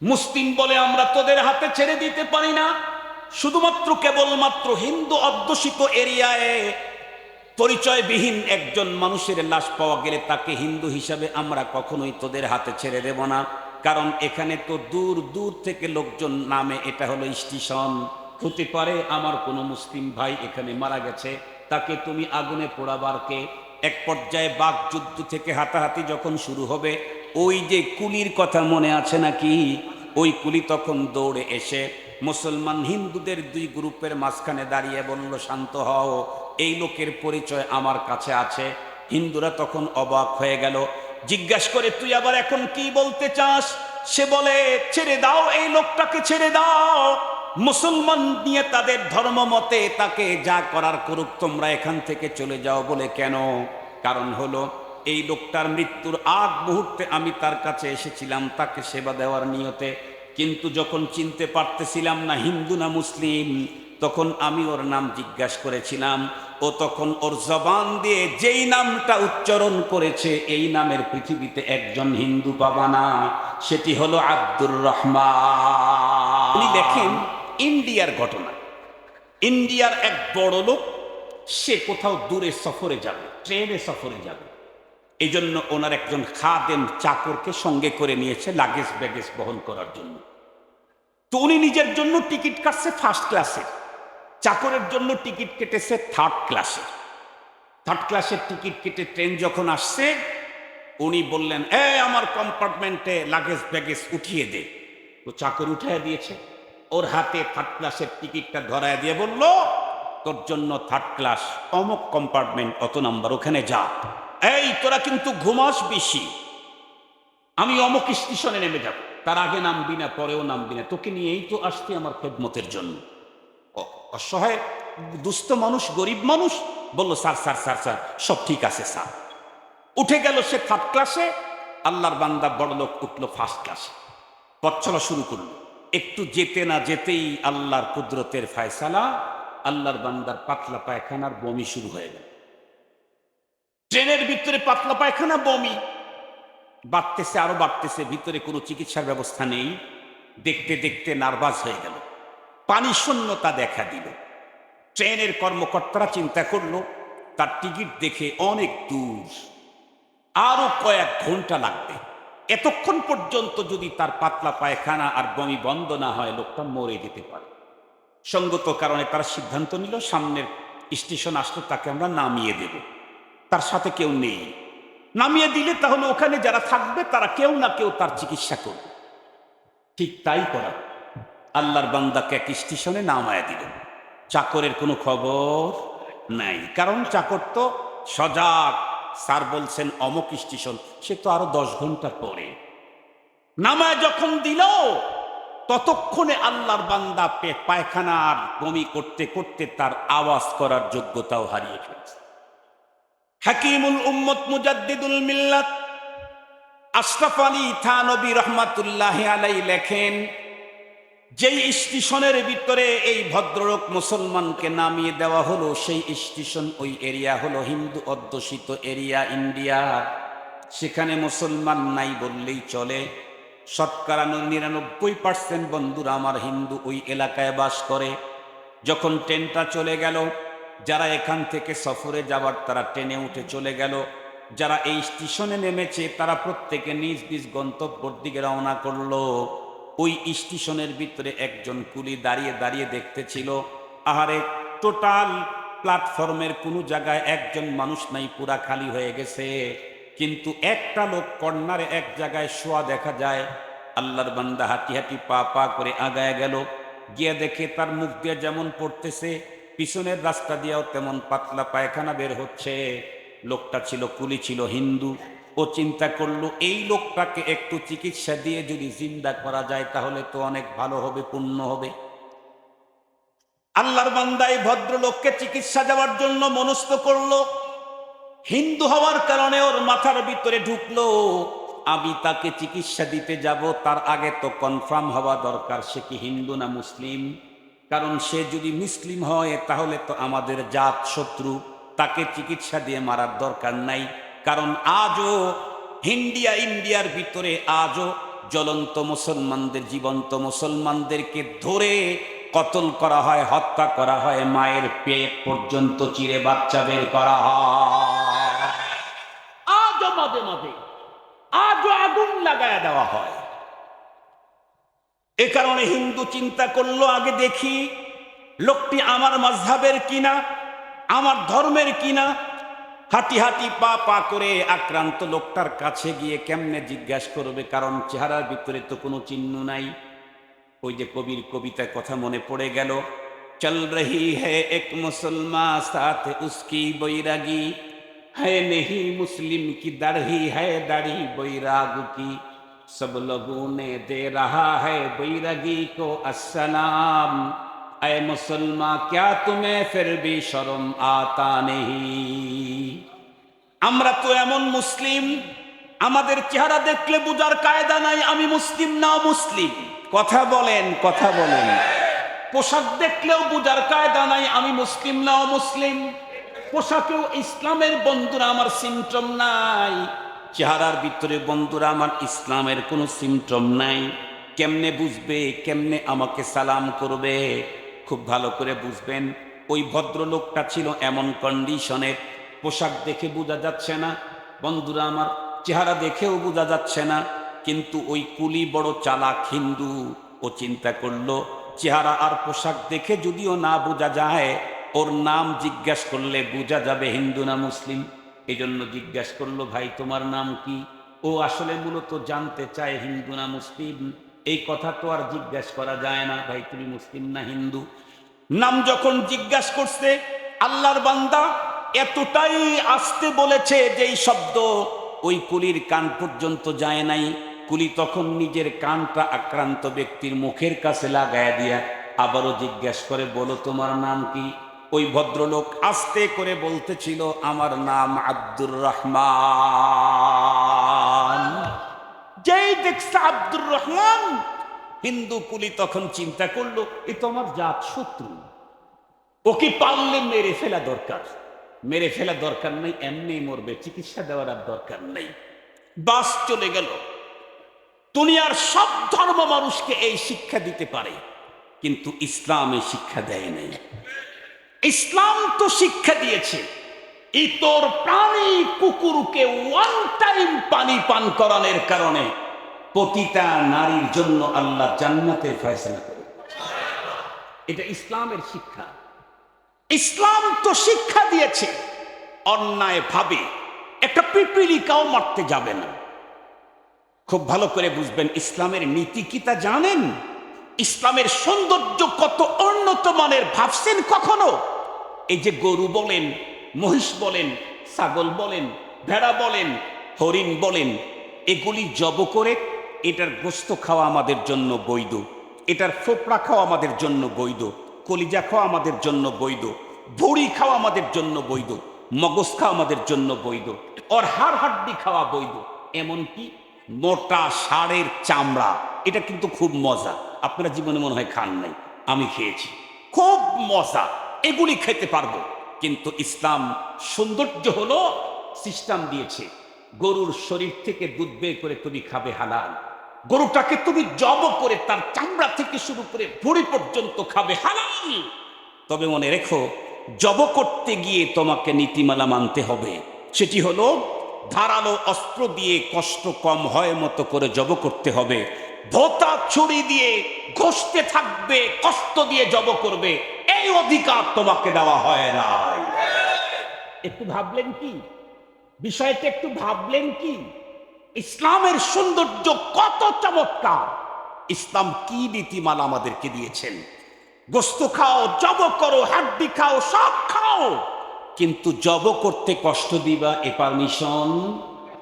মুসলিম বলে আমরা তোদের হাতে ছেড়ে দিতে পারি না। শুধুমাত্র কেবলমাত্র হিন্দু অধ্যুষিত এরিয়ায় পরিচয়বিহীন একজন মানুষের লাশ পাওয়া গেলে তাকে হিন্দু হিসাবে আমরা কখনোই তোদের হাতে ছেড়ে দেব না। কারণ এখানে তো দূর দূর থেকে লোকজন নামে, এটা হলো স্টেশন। হতে পারে আমার কোনো মুসলিম ভাই এখানে মারা গেছে, তাকে তুমি আগুনে পোড়াবার কে? এক পর্যায়ে বাকযুদ্ধ থেকে হাতাহাতি যখন শুরু হবে, ওই যে কুলির কথা মনে আছে নাকি? ওই কুলি তখন দৌড়ে এসে মুসলমান হিন্দুদের দুই গ্রুপের মাঝখানে দাঁড়িয়ে বলল, শান্ত হও, এই লোকের পরিচয় আমার কাছে আছে। হিন্দুরা তখন অবাক হয়ে গেল, জিজ্ঞাসা করে তুই আবার এখন কি বলতে চাস? সে বলে, ছেড়ে দাও, এই লোকটাকে ছেড়ে দাও। মুসলমান নিয়ে তাদের ধর্ম মতে তাকে যা করার করুক, তোমরা এখান থেকে চলে যাও। বলে কেন? কারণ হলো এই লোকটার মৃত্যুর আগ মুহূর্তে আমি তার কাছে এসেছিলাম তাকে সেবা দেওয়ার নিয়তে, কিন্তু যখন চিনতে পারতেছিলাম না হিন্দু না মুসলিম, তখন আমি ওর নাম জিজ্ঞাসা করেছিলাম। ও তখন ওর জবান দিয়ে যেই নামটা উচ্চারণ করেছে, এই নামের পৃথিবীতে একজন হিন্দু পাবা না, সেটি হলো আব্দুর রহমান। উনি দেখেন ইন্ডিয়ার ঘটনা। ইন্ডিয়ার এক বড় লোক, সে কোথাও দূরে সফরে যাবে, ট্রেনে সফরে যাবে। এই জন্য ওনার একজন খাদেম চাকরকে সঙ্গে করে নিয়েছে লাগেজ ব্যাগেজ বহন করার জন্য। তো উনি নিজের জন্য টিকিট কাটছে ফার্স্ট ক্লাসে, চাকরের জন্য টিকিট কেটেছে থার্ড ক্লাসে। থার্ড ক্লাসের টিকিট কেটে ট্রেন যখন আসছে, উনি বললেন, আমার কম্পার্টমেন্টে লাগেজ ব্যাগেজ উঠিয়ে দে। তো চাকর উঠিয়ে দিয়েছে। ওর হাতে থার্ড ক্লাসের টিকিটটা ধরায় দিয়ে বলল, তোর জন্য থার্ড ক্লাস, অমুক কম্পার্টমেন্ট, অত নাম্বার, ওখানে যা। এই তোরা কিন্তু ঘুমাস বেশি, আমি অমুক স্টেশনে নেমে যাব, তার আগে নামবি না পরেও নামবি না, তোকে নিয়েই তো আসছি আমার খেদমতের জন্য। অসহায় দুস্থ মানুষ, গরিব মানুষ বলল, স্যার স্যার স্যার স্যার সব ঠিক আছে স্যার। উঠে গেল সে থার্ড ক্লাসে। আল্লাহর বান্দা বড় লোক উঠলো ফার্স্ট ক্লাসে, পথ চলা শুরু করলো। একটু যেতে না যেতেই আল্লাহর কুদরতের ফায়সালা, আল্লাহর বান্দার পাতলা পায়খানার বমি শুরু হয়ে গেল। ট্রেনের ভিতরে পাতলা পায়খানা, বমি বাড়তেছে, আরো বাড়তেছে, ভিতরে কোনো চিকিৎসার ব্যবস্থা নেই। দেখতে দেখতে নার্ভাস হয়ে গেল, পানি শূন্যতা দেখা দিল। ট্রেনের কর্মকর্তারা চিন্তা করলো তার টিকিট দেখে অনেক দূর, আরো কয়েক ঘন্টা লাগবে। এতক্ষণ পর্যন্ত যদি তার পাতলা পায়খানা আর বমি বন্ধ না হয়, লোকটা মরে যেতে পারে। সঙ্গত কারণে তারা সিদ্ধান্ত নিল, সামনের স্টেশন আসলে তাকে আমরা নামিয়ে দেব। তার সাথে কেউ নেই, নামিয়ে দিলে তাহলে ওখানে যারা থাকবে তারা কেউ না কেউ তার চিকিৎসা করবে। ঠিক তাই করা, আল্লাহর বান্দাকে এক স্টেশনে নামায় দিল। চাকরের কোনো খবর নাই, কারণ চাকর তো সজাগ। স্যার বলছেন অমুক স্টেশন, সে তো আরো 10 ঘন্টা পরে। নামায় যখন দিল, ততক্ষণে আল্লাহর বান্দা পায়খানা আর বমি করতে করতে তার আওয়াজ করার যোগ্যতাও হারিয়ে ফেলছে। হাকিমুল উম্মত মুজাদ্দিদুল মিল্লাত আশরাফ আলী থানবী রহমাতুল্লাহি আলাইহি লেখেন, যেই স্টেশনের ভিতরে এই ভদ্রলোক মুসলমানকে নামিয়ে দেওয়া হলো, সেই স্টেশন, ওই এরিয়া হলো হিন্দু অধ্যুষিত এরিয়া ইন্ডিয়া। সেখানে মুসলমান নাই বললেই চলে। শতকরা 99% বন্ধুরা আমার হিন্দু ওই এলাকায় বাস করে। যখন ট্রেনটা চলে গেল, যারা এখান থেকে সফরে যাবার তারা ট্রেনে উঠে চলে গেল। যারা এই স্টেশনে নেমেছে তারা প্রত্যেকে নিজ নিজ গন্তব্যের দিকে রওনা করলো। ওই স্টেশনের ভিতরে একজন কুলি দাঁড়িয়ে দাঁড়িয়ে দেখতেছিল, আহারে টোটাল প্ল্যাটফর্মের কোনো জায়গায় একজন মানুষ নাই, পুরা খালি হয়ে গেছে। কিন্তু একটা লোক কর্নারে এক জায়গায় শোয়া দেখা যায়। আল্লাহর বান্দা হাঁটি হাঁটি পা পা করে আগায় গেল, গিয়ে দেখে তার মুখ দিয়ে যেমন পড়তেছে, পিছনের রাস্তা দিয়েও তেমন পাতলা পায়খানা বের হচ্ছে। লোকটা ছিল কুলি, ছিল হিন্দু। ও চিন্তা করলো, এই লোকটাকে একটু চিকিৎসা দিয়ে যদি জিন্দা করা যায় তাহলে তো অনেক ভালো হবে, পুণ্য হবে। আল্লাহর বান্দা এই ভদ্রলোককে চিকিৎসা দেওয়ার জন্য মনস্থ করলো। হিন্দু হওয়ার কারণে ওর মাথার ভিতরে ঢুকলো, আমি তাকে চিকিৎসা দিতে যাব, তার আগে তো কনফার্ম হওয়া দরকার সে কি হিন্দু না মুসলিম। কারণ সে যদি মুসলিম হয় তাহলে তো আমাদের জাত শত্রু, তাকে চিকিৎসা দিয়ে মারার দরকার নাই। কারণ আজও ইন্ডিয়ার ভিতরে আজও জ্বলন্ত মুসলমানদের, জীবন্ত মুসলমানদেরকে ধরে কতল করা হয়, হত্যা করা হয়, মায়ের পেট পর্যন্ত চিরে বাচ্চা বের করা হয়। আজও মাঝে মাঝে আজও আগুন লাগায় দেওয়া হয়। এ কারণে হিন্দু চিন্তা করলো, আগে দেখি লোকটি আমার মাযহাবের কিনা, আমার ধর্মের কিনা। হাঁটি হাঁটি পা পা করে আক্রান্ত লোকটার কাছে গিয়ে কেমনে জিজ্ঞাসা করবে, কারণ চেহারার ভিতরে তো কোনো চিহ্ন নাই। ওই যে কবির কবিতার কথা মনে পড়ে গেল, চল রহি হ্যায় এক মুসলমান সাথ উসকি বৈরাগী, হ্যায় নেহি মুসলিম কি দাড়ি হ্যায় দাড়ি বৈরাগ কি, সব লোগোं ने दे रहा है बैरागी को अस्सलाम, ऐ मुसलमान क्या तुम्हें फिर भी शर्म आता नहीं। আমরা তো এমন মুসলিম, আমাদের চেহারা দেখলে বুঝার কায়দা নাই আমি মুসলিম না মুসলিম। কথা বলেন, কথা বলেন। পোশাক দেখলেও বুঝার কায়দা নাই আমি মুসলিম না মুসলিম। পোশাকেও ইসলামের বন্ধুরা আমার সিমটম নাই, চেহারার ভিতরে বন্ধুরা আমার ইসলামের কোনো সিমটম নাই। কেমনে বুঝবে, কেমনে আমাকে সালাম করবে? খুব ভালো করে বুঝবেন, ওই ভদ্রলোকটা ছিল এমন কন্ডিশনের, পোশাক দেখে বোঝা যাচ্ছে না বন্ধুরা আমার, চেহারা দেখেও বোঝা যাচ্ছে না, কিন্তু ওই কুলি বড় চালাক হিন্দু। ও চিন্তা করলো চেহারা আর পোশাক দেখে যদিও না বোঝা যায়, ওর নাম জিজ্ঞাসা করলে বোঝা যাবে হিন্দু না মুসলিম। এই জন্য জিজ্ঞাসা করলো, ভাই তোমার নাম কি? ও আসলে মূলত জানতে চায় হিন্দু না মুসলিম। এই কথা তো আর জিজ্ঞাসা করা যায় না, ভাই তুমি মুসলিম না হিন্দু। নাম যখন জিজ্ঞাসা করছে, আল্লাহর বান্দা এতটাই আসতে বলেছে যে এই শব্দ ওই কুলির কান পর্যন্ত যায় নাই। কুলি তখন নিজের কানটা আক্রান্ত ব্যক্তির মুখের কাছে লাগায় দিয়া আবারও জিজ্ঞাসা করে, বলো তোমার নাম কি? ওই ভদ্রলোক আস্তে করে বলতেছিল, আমার নাম আব্দুর রহমান। যেই দেখছে আব্দুর রহমান, হিন্দু কুলি তখন চিন্তা করলো এ তো আমার জাত শত্রু, ওকে পারলে মেরে ফেলা দরকার। মেরে ফেলা দরকার নেই, এমনি মরবে, চিকিৎসা দেওয়ার আর দরকার নেই। বাস চলে গেল। দুনিয়ার সব ধর্ম মানুষকে এই শিক্ষা দিতে পারে, কিন্তু ইসলাম এই শিক্ষা দেয় নাই। ইসলাম তো শিক্ষা দিয়েছে ইতর প্রাণী কুকুরকে ওয়ান টাইম পানি পান করানোর কারণে প্রতিটা নারীর জন্য আল্লাহ জান্নাতের ফয়সালা করে। এটা ইসলামের শিক্ষা। ইসলাম তো শিক্ষা দিয়েছে অন্যায় ভাবে একটা পিপিলিকাও মারতে যাবে না। খুব ভালো করে বুঝবেন, ইসলামের নীতি কি তা জানেন? ইসলামের সৌন্দর্য কত উন্নত মানের ভাবছেন কখনো? এই যে গরু বলেন, মহিষ বলেন, ছাগল বলেন, ভেড়া বলেন, হরিণ বলেন, এগুলি জব করে এটার গোস্ত খাওয়া আমাদের জন্য বৈধ, এটার ফোপড়া খাওয়া আমাদের জন্য বৈধ, কলিজা খাওয়া আমাদের জন্য বৈধ, ভুঁড়ি খাওয়া আমাদের জন্য বৈধ, মগজ খাওয়া আমাদের জন্য বৈধ, ওর হাড় হাড্ডি খাওয়া বৈধ। এমনকি মোটা ষাঁড়ের চামড়া, এটা কিন্তু খুব মজা। আপনারা জীবনে মনে হয় খান নাই, আমি খেয়েছি, খুব মজা, এগুলি খেতে পারবো। কিন্তু ইসলাম সৌন্দর্য হলো সিস্টেম দিয়েছে, গরুর শরীর থেকে দুধ বের করে তুমি খাবে হালাল, গরুটাকে তুমি জব করে তার চামড়া থেকে শুরু করে ভুঁড়ি পর্যন্ত খাবে হালাল। তবে মনে রেখো, জব করতে গিয়ে তোমাকে নীতিমালা মানতে হবে। সেটি হলো ধারালো অস্ত্র দিয়ে কষ্ট কম হয় মতো করে জব করতে হবে। ভোতা ছুরি দিয়ে ঘষতে থাকবে, কষ্ট দিয়ে জব করবে, এই অধিকার তোমাকে দেওয়া হয় নাই। একটু ভাবলেন কি বিষয়টা? একটু ভাবলেন কি ইসলামের সৌন্দর্য কত চমৎকার? ইসলাম কি নীতিমালা আমাদেরকে দিয়েছেন? গোস্ত খাও, জব করো, হাড্ডি খাও, সব খাও, কিন্তু জব করতে কষ্ট দিবা এ পারমিশন।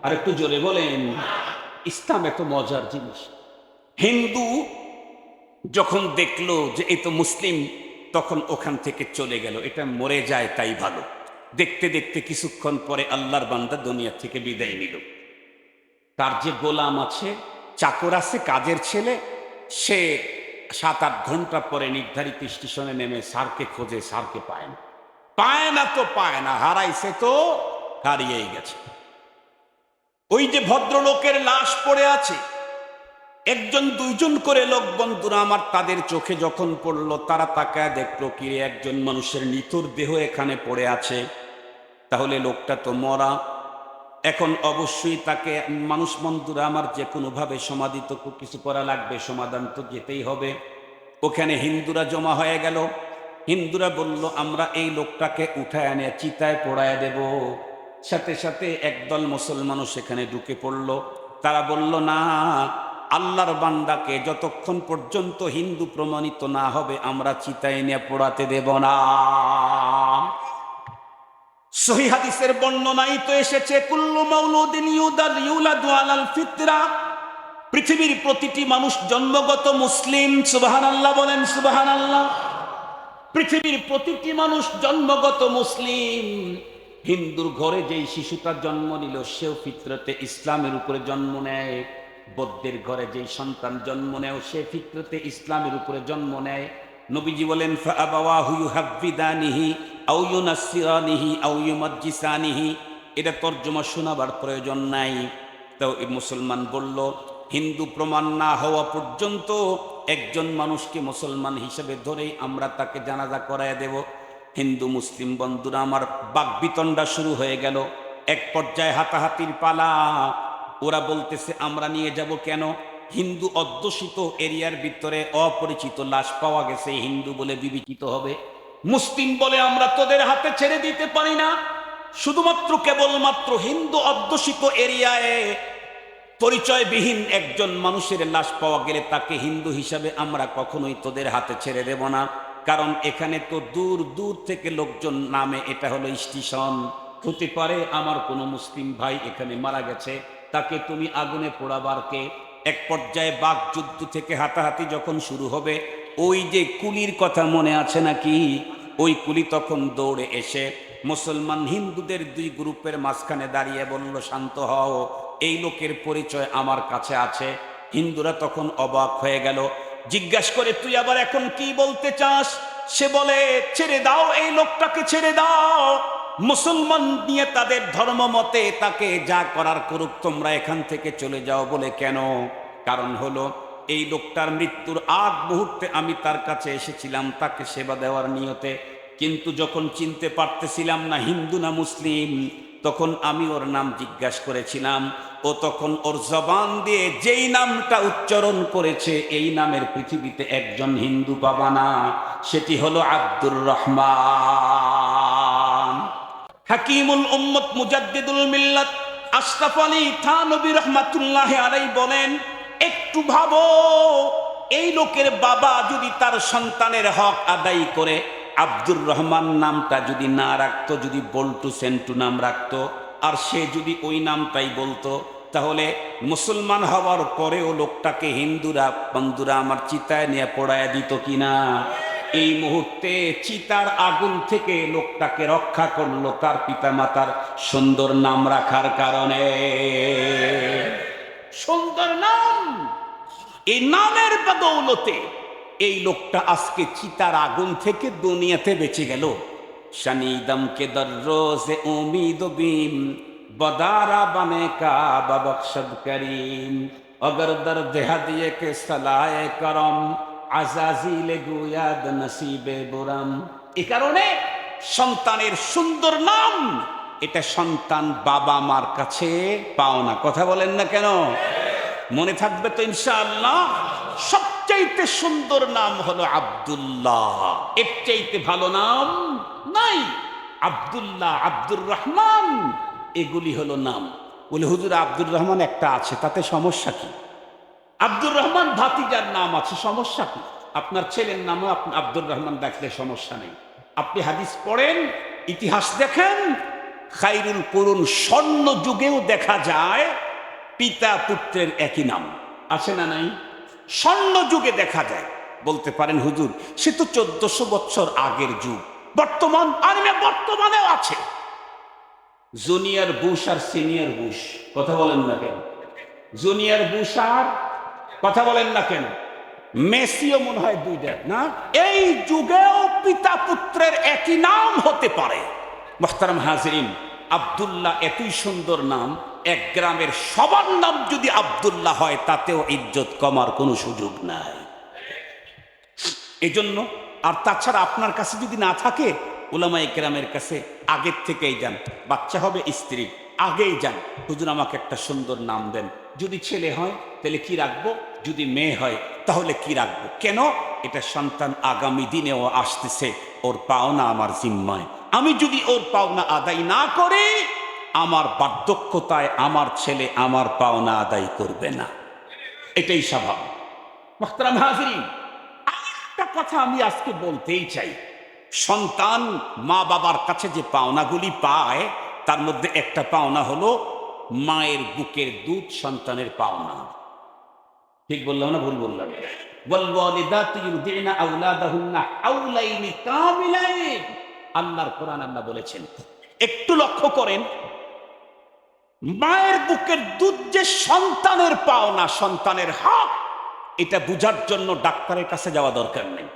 আর একটু জোরে বলেন, ইসলাম এত মজার জিনিস। হিন্দু যখন দেখলো যে এই তো মুসলিম, তখন ওখান থেকে চলে গেল, এটা মরে যায় তাই ভালো। দেখতে দেখতে কিছুক্ষণ পরে আল্লাহর বান্দা দুনিয়া থেকে বিদায় নিল। তার যে গোলাম আছে, চাকর আছে, কাজের ছেলে, সে 7-8 ঘন্টা পরে নির্ধারিত স্টেশনে নেমে স্যারকে খোঁজে, স্যারকে পায় না। পায় না তো পায় না, হারাইছে তো হারিয়েই গেছে। ওই যে ভদ্রলোকের লাশ পড়ে আছে, একজন দুইজন করে লোক বন্ধুরা আমার তাদের চোখে যখন পড়লো, তারা তাকায় দেখলো কি একজন মানুষের নিথর দেহ এখানে পড়ে আছে, তাহলে লোকটা তো মরা। এখন অবশ্যই তাকে মানুষ বন্ধুরা আমার যে কোনোভাবে সমাধি তো কিছু করা লাগবে, সমাধান তো যেতেই হবে। ওখানে হিন্দুরা জমা হয়ে গেল। হিন্দুরা বলল আমরা এই লোকটাকে উঠায় এনে চিতায় পোড়ায় দেব। সাথে সাথে একদল মুসলমানও সেখানে ঢুকে পড়ল। তারা বলল না, আল্লাহর বান্দাকে যতক্ষণ পর্যন্ত হিন্দু প্রমাণিত না হবে আমরা চিতায় এনে পোড়াতে দেব না। সহিহ হাদিসের বর্ণনায় তো এসেছে, কুল্লু মাউলুদিন ইউলাদু আলাল ফিতরা, পৃথিবীর প্রতিটি মানুষ জন্মগত মুসলিম। সুবহানাল্লাহ বলেন সুবহানাল্লাহ। পৃথিবীর প্রতিটি মানুষ জন্মগত মুসলিম। হিন্দুর ঘরে যেই শিশুটা জন্ম নিল সেও ফিতরতে ইসলামের উপরে জন্ম নেয়। বৌদ্ধের ঘরে যেই সন্তান জন্ম নেয় সে ফিতরতে ইসলামের উপরে জন্ম নেয়। নবীজি বলেন ফাআবাওয়াহু ইউহাব্বিদানিহি আও ইউনাসসিরানিহি আও ইউমাজ্জিসানিহি। এটা তর্জমা শোনাবার প্রয়োজন নাই। তো এই মুসলমান বলল হিন্দু প্রমাণ না হওয়া পর্যন্ত একজন মানুষকে মুসলমান হিসেবে ধরেই আমরা তাকে জানাজা করায় দেব। হিন্দু মুসলিম বন্ধুরা আমার বাকবিতণ্ডা শুরু হয়ে গেল। এক পর্যায়ে হাতাহাতির পালা। ওরা বলতেছে আমরা নিয়ে যাব কেন? হিন্দু অধ্যুষিত এরিয়ার ভিতরে অপরিচিত লাশ পাওয়া গেছে, হিন্দু বলে বিবেচিত হবে। মুসলিম বলে আমরা তোদের হাতে ছেড়ে দিতে পারি না। শুধুমাত্র কেবলমাত্র হিন্দু অধ্যুষিত এরিয়ায় পরিচয়বিহীন একজন মানুষের লাশ পাওয়া গেলে তাকে হিন্দু হিসাবে আমরা কখনোই তোদের হাতে ছেড়ে দেব না। কারণ এখানে তো দূর দূর থেকে লোকজন নামে, এটা হলো স্টেশন। হতে পারে আমার কোনো মুসলিম ভাই এখানে মারা গেছে, তাকে তুমি আগুনে পোড়াবার কে? এক পর্যায়ে বাক যুদ্ধ থেকে হাতাহাতি যখন শুরু হবে, ওই যে কুলির কথা মনে আছে নাকি? ওই কুলি তখন দৌড়ে এসে মুসলমান হিন্দুদের দুই গ্রুপের মাঝখানে দাঁড়িয়ে বলল শান্ত হও, এই লোকের পরিচয় আমার কাছে আছে। হিন্দুরা তখন অবাক হয়ে গেল, জিজ্ঞাসা করে তুই আবার এখন কি বলতে চাস? সে বলে ছেড়ে দাও, এই লোকটাকে ছেড়ে দাও। মুসলমান নিয়ে তাদের ধর্ম মতে তাকে যা করার করুক, তোমরা এখান থেকে চলে যাও। বলে কেন? কারণ হলো এই লোকটার মৃত্যুর আগ মুহূর্তে আমি তার কাছে এসেছিলাম তাকে সেবা দেওয়ার নিয়তে, কিন্তু যখন চিনতে পারতেছিলাম না হিন্দু না মুসলিম, তখন আমি ওর নাম জিজ্ঞাসা করেছিলাম। ও তখন ওর জবান দিয়ে যেই নামটা উচ্চারণ করেছে, এই নামের পৃথিবীতে একজন হিন্দু পাবা না, সেটি হলো আব্দুর রহমান। হাকিমুল উম্মত মুজাদ্দিদুল মিল্লাত আশরাফ আলী থানভী রহমাতুল্লাহ আলাইহি বলেন, একটু ভাবো, এই লোকের বাবা যদি তার সন্তানের হক আদায় করে আব্দুর রহমান নামটা যদি না রাখতো, যদি বল্টু সেন্টু নাম রাখতো, আর সে যদি ওই নামটাই বলতো, তাহলে মুসলমান হওয়ার পরেও লোকটাকে হিন্দুরা বন্ধুরা আমার চিতায় নিয়ে পোড়ায় দিত কিনা? এই মুহূর্তে চিতার আগুন থেকে লোকটাকে রক্ষা করলো তার পিতামাতার সুন্দর নাম রাখার কারণে। সুন্দর নাম, এই নামের বদৌলতে এই লোকটা আজকে চিতার আগুন থেকে দুনিয়াতে বেঁচে গেল। শনিদম কে দর্রোজে উম্মীদ বিম বদারা বনে কা ববখশদ করিম অগর দর্দ হাদিয়ে কে সালায়ে করম আজাজিল গুয়াদ নসিবে বুরম। এই কারণে সন্তানের সুন্দর নাম, এটা সন্তান বাবা মার কাছে পাও না। কথা বলেন না কেন? মনে থাকবে তো ইনশাআল্লাহ। সবচাইতে সুন্দর নাম হলো আব্দুল্লাহ, এর চাইতে ভালো নাম নাই। আব্দুল্লাহ, আব্দুর রহমান, এগুলি হলো নাম। বলে হুজুর আব্দুর রহমান একটা আছে, তাতে সমস্যা কি? আব্দুর রহমান ভাতিজার নাম আছে, সমস্যা কি? আপনার ছেলের নামও আপনি আব্দুর রহমান রাখলে সমস্যা নেই। আপনি হাদিস পড়েন, ইতিহাস দেখেন, খায়রুল কুরুন স্বর্ণ যুগেও দেখা যায় পিতা পুত্রের একই নাম আছে না নাই? স্বর্ণ যুগে দেখা যায়। বলতে পারেন হুজুর সে তো 1400 বছর আগের যুগ, বর্তমান আর বর্তমানেও আছে। জুনিয়র বুশ আর সিনিয়র বুশ, কথা বলেন না কেন? জুনিয়র বুশ আর কথা বলেন না কেন? মেসিও মনে হয় দুইটা না? এই যুগেও পিতা পুত্রের একই নাম হতে পারে। মুহতারাম হাজিরিন, আব্দুল্লাহ এতই সুন্দর নাম, এক গ্রামের সবার নাম যদি আব্দুল্লাহ হয় তাতেও ইজ্জত কমার কোনো সুযোগ নাই। এজন্য আর তাছাড়া আপনার কাছে যদি না থাকে, উলামায়ে কেরামের কাছে আগের থেকেই যান। বাচ্চা হবে স্ত্রী, আগেই যান, হুজুর আমাকে একটা সুন্দর নাম দেন। যদি ছেলে হয় তাহলে কি রাখবো, যদি মেয়ে হয় তাহলে কি রাখবো। কেন? এটা সন্তান আগামী দিনেও আসতেছে, ওর পাওনা আমার জিম্মায়। আমি যদি ওর পাওনা আদায় না করি, আমার বার্ধক্যতায় আমার ছেলে আমার পাওনা আদায় করবে না। এটাই স্বাভাবিক। মুহতারাম হাজিরিন, একটা কথা আমি আজকে বলতেই চাই। সন্তান মা বাবার কাছে যে পাওনাগুলি পায়, তার মধ্যে একটা পাওনা হলো মায়ের বুকের দুধ সন্তানের পাওনা। ঠিক বললাম না ভুল বললাম? ওয়ালওয়ালিদাতু ইউরদি'না আওলাদাহুন্না হাওলাইনি কামিলাইন, আল্লাহর কোরআন আল্লাহ বলেছেন। একটু লক্ষ্য করেন, মায়ের বুকের দুধ যে সন্তানের পাওনা, সন্তানের হক, এটা বুঝার জন্য ডাক্তারের কাছে যাওয়া দরকার নেই।